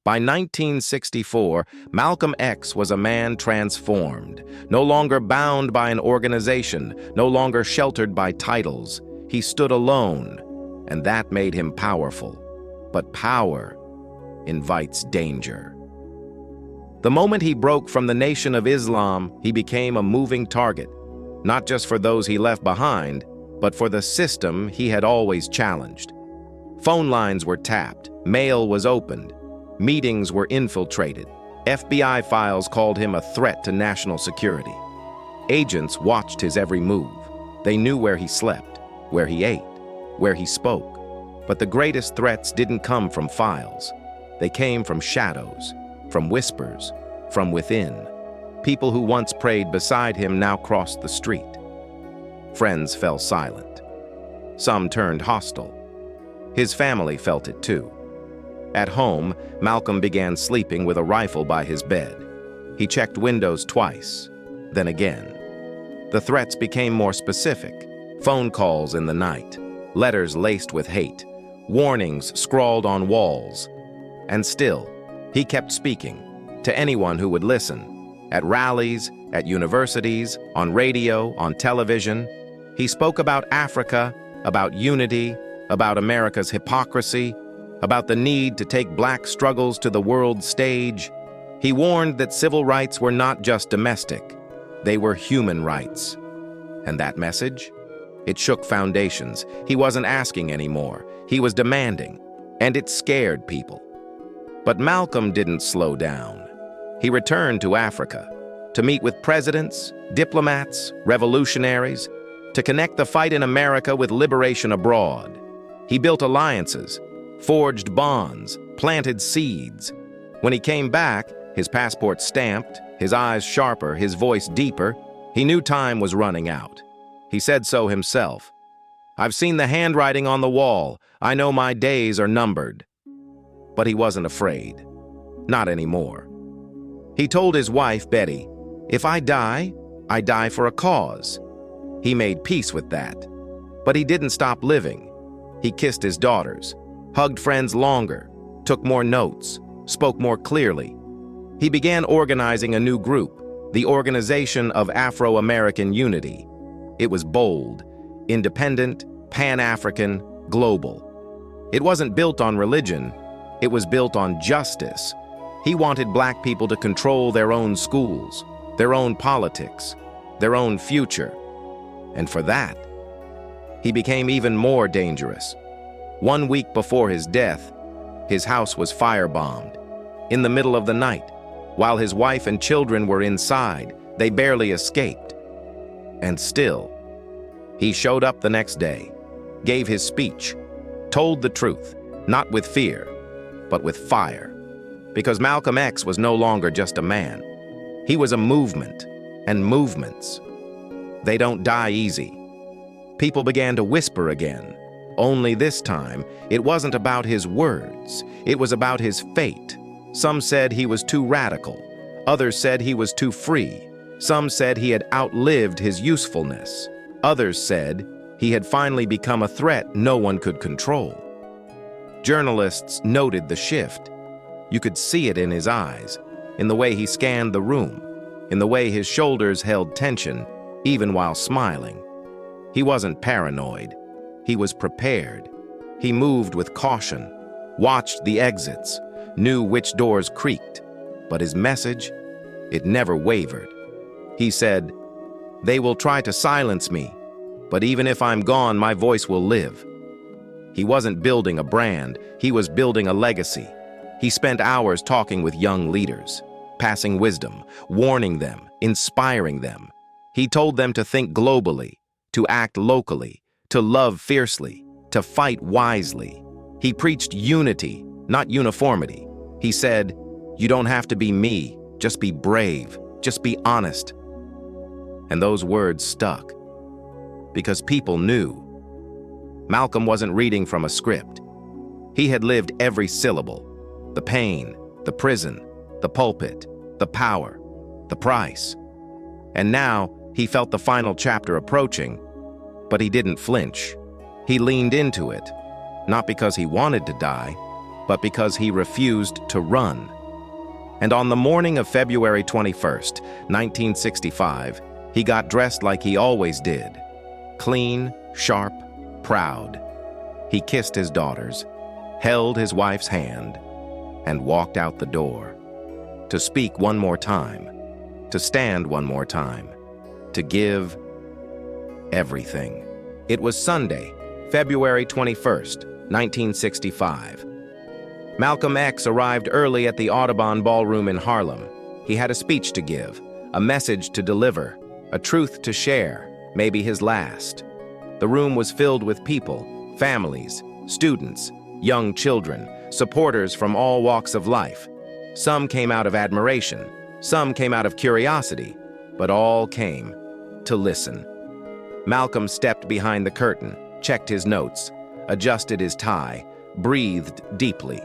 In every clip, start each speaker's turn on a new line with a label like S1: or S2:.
S1: By 1964, Malcolm X was a man transformed, no longer bound by an organization, no longer sheltered by titles. He stood alone, and that made him powerful. But power invites danger. The moment he broke from the Nation of Islam, he became a moving target, not just for those he left behind, but for the system he had always challenged. Phone lines were tapped, mail was opened, meetings were infiltrated. FBI files called him a threat to national security. Agents watched his every move. They knew where he slept, where he ate, where he spoke. But the greatest threats didn't come from files. They came from shadows, from whispers, from within. People who once prayed beside him now crossed the street. Friends fell silent. Some turned hostile. His family felt it too. At home, Malcolm began sleeping with a rifle by his bed. He checked windows twice, then again. The threats became more specific. Phone calls in the night, letters laced with hate, warnings scrawled on walls. And still, he kept speaking to anyone who would listen. At rallies, at universities, on radio, on television. He spoke about Africa, about unity, about America's hypocrisy, about the need to take black struggles to the world stage. He warned that civil rights were not just domestic, they were human rights. And that message? It shook foundations. He wasn't asking anymore. He was demanding, and it scared people. But Malcolm didn't slow down. He returned to Africa to meet with presidents, diplomats, revolutionaries, to connect the fight in America with liberation abroad. He built alliances, forged bonds, planted seeds. When he came back, his passport stamped, his eyes sharper, his voice deeper, he knew time was running out. He said so himself. "I've seen the handwriting on the wall. I know my days are numbered." But he wasn't afraid. Not anymore. He told his wife, Betty, "If I die for a cause." He made peace with that. But he didn't stop living. He kissed his daughters, hugged friends longer, took more notes, spoke more clearly. He began organizing a new group, the Organization of Afro-American Unity. It was bold, independent, Pan-African, global. It wasn't built on religion, it was built on justice. He wanted black people to control their own schools, their own politics, their own future. And for that, he became even more dangerous. 1 week before his death, his house was firebombed. In the middle of the night, while his wife and children were inside, they barely escaped. And still, he showed up the next day, gave his speech, told the truth, not with fear, but with fire. Because Malcolm X was no longer just a man. He was a movement, and movements, they don't die easy. People began to whisper again. Only this time, it wasn't about his words, it was about his fate. Some said he was too radical. Others said he was too free. Some said he had outlived his usefulness. Others said he had finally become a threat no one could control. Journalists noted the shift. You could see it in his eyes, in the way he scanned the room, in the way his shoulders held tension, even while smiling. He wasn't paranoid. He was prepared. He moved with caution, watched the exits, knew which doors creaked. But his message, it never wavered. He said, "They will try to silence me, but even if I'm gone, my voice will live." He wasn't building a brand, he was building a legacy. He spent hours talking with young leaders, passing wisdom, warning them, inspiring them. He told them to think globally, to act locally, to love fiercely, to fight wisely. He preached unity, not uniformity. He said, "You don't have to be me, just be brave, just be honest." And those words stuck, because people knew. Malcolm wasn't reading from a script. He had lived every syllable, the pain, the prison, the pulpit, the power, the price. And now he felt the final chapter approaching, but he didn't flinch. He leaned into it, not because he wanted to die, but because he refused to run. And on the morning of February 21st, 1965, he got dressed like he always did. Clean, sharp, proud. He kissed his daughters, held his wife's hand, and walked out the door. To speak one more time, to stand one more time, to give everything. It was Sunday, February 21st, 1965. Malcolm X arrived early at the Audubon Ballroom in Harlem. He had a speech to give, a message to deliver, a truth to share, maybe his last. The room was filled with people, families, students, young children, supporters from all walks of life. Some came out of admiration, some came out of curiosity, but all came to listen. Malcolm stepped behind the curtain, checked his notes, adjusted his tie, breathed deeply.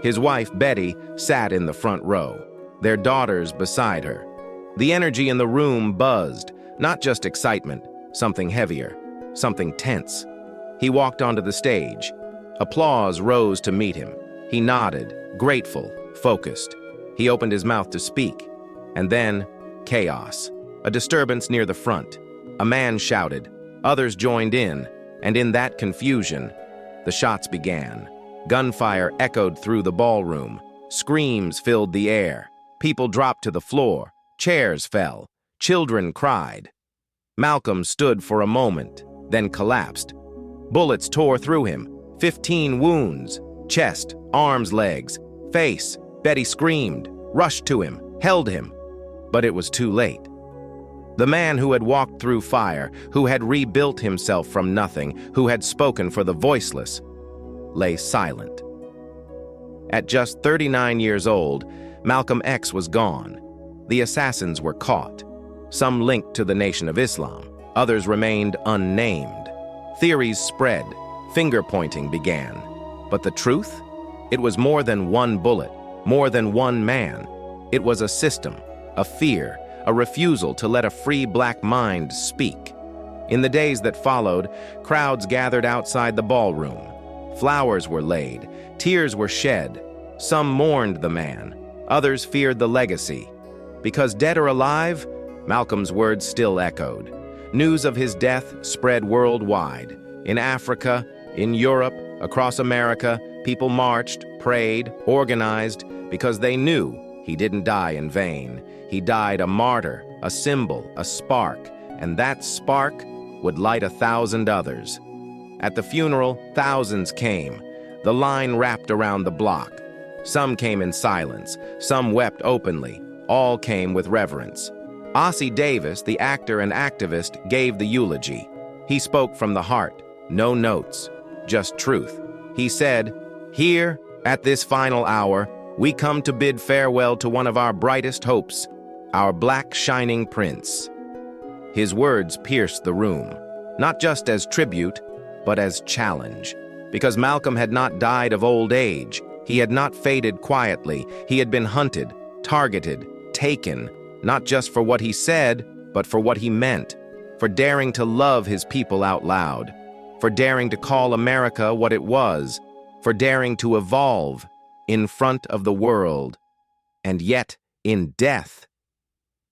S1: His wife, Betty, sat in the front row, their daughters beside her. The energy in the room buzzed, not just excitement, something heavier, something tense. He walked onto the stage. Applause rose to meet him. He nodded, grateful, focused. He opened his mouth to speak. And then, chaos. A disturbance near the front. A man shouted. Others joined in, and in that confusion, the shots began. Gunfire echoed through the ballroom. Screams filled the air. People dropped to the floor. Chairs fell. Children cried. Malcolm stood for a moment, then collapsed. Bullets tore through him. 15 wounds. Chest, arms, legs, face. Betty screamed, rushed to him, held him. But it was too late. The man who had walked through fire, who had rebuilt himself from nothing, who had spoken for the voiceless, lay silent. At just 39 years old, Malcolm X was gone. The assassins were caught. Some linked to the Nation of Islam. Others remained unnamed. Theories spread. Finger-pointing began. But the truth? It was more than one bullet, more than one man. It was a system, a fear, a refusal to let a free black mind speak. In the days that followed, crowds gathered outside the ballroom. Flowers were laid, tears were shed. Some mourned the man, others feared the legacy. Because dead or alive, Malcolm's words still echoed. News of his death spread worldwide. In Africa, in Europe, across America, people marched, prayed, organized, because they knew he didn't die in vain. He died a martyr, a symbol, a spark, and that spark would light 1,000 others. At the funeral, thousands came. The line wrapped around the block. Some came in silence, some wept openly. All came with reverence. Ossie Davis, the actor and activist, gave the eulogy. He spoke from the heart, no notes, just truth. He said, "Here, at this final hour, we come to bid farewell to one of our brightest hopes, our black shining prince." His words pierced the room, not just as tribute, but as challenge. Because Malcolm had not died of old age. He had not faded quietly. He had been hunted, targeted, taken, not just for what he said, but for what he meant, for daring to love his people out loud, for daring to call America what it was, for daring to evolve in front of the world. And yet, in death,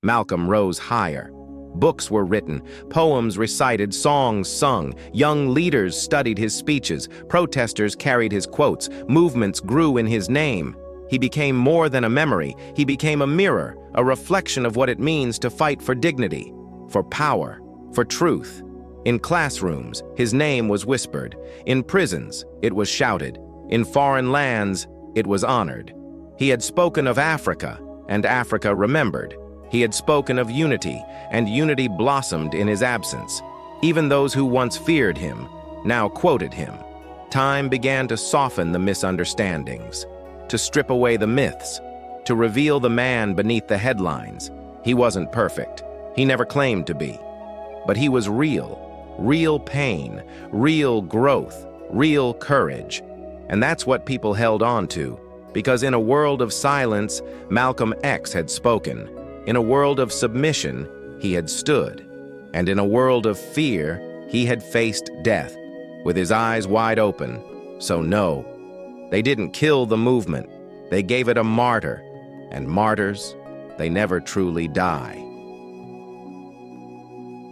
S1: Malcolm rose higher. Books were written, poems recited, songs sung, young leaders studied his speeches, protesters carried his quotes, movements grew in his name. He became more than a memory. He became a mirror, a reflection of what it means to fight for dignity, for power, for truth. In classrooms, his name was whispered. In prisons, it was shouted. In foreign lands, it was honored. He had spoken of Africa, and Africa remembered. He had spoken of unity, and unity blossomed in his absence. Even those who once feared him now quoted him. Time began to soften the misunderstandings, to strip away the myths, to reveal the man beneath the headlines. He wasn't perfect. He never claimed to be. But he was real. Real pain, real growth, real courage. And that's what people held on to, because in a world of silence, Malcolm X had spoken. In a world of submission, he had stood. And in a world of fear, he had faced death, with his eyes wide open. So no, They didn't kill the movement. They gave it a martyr. And martyrs, they never truly die.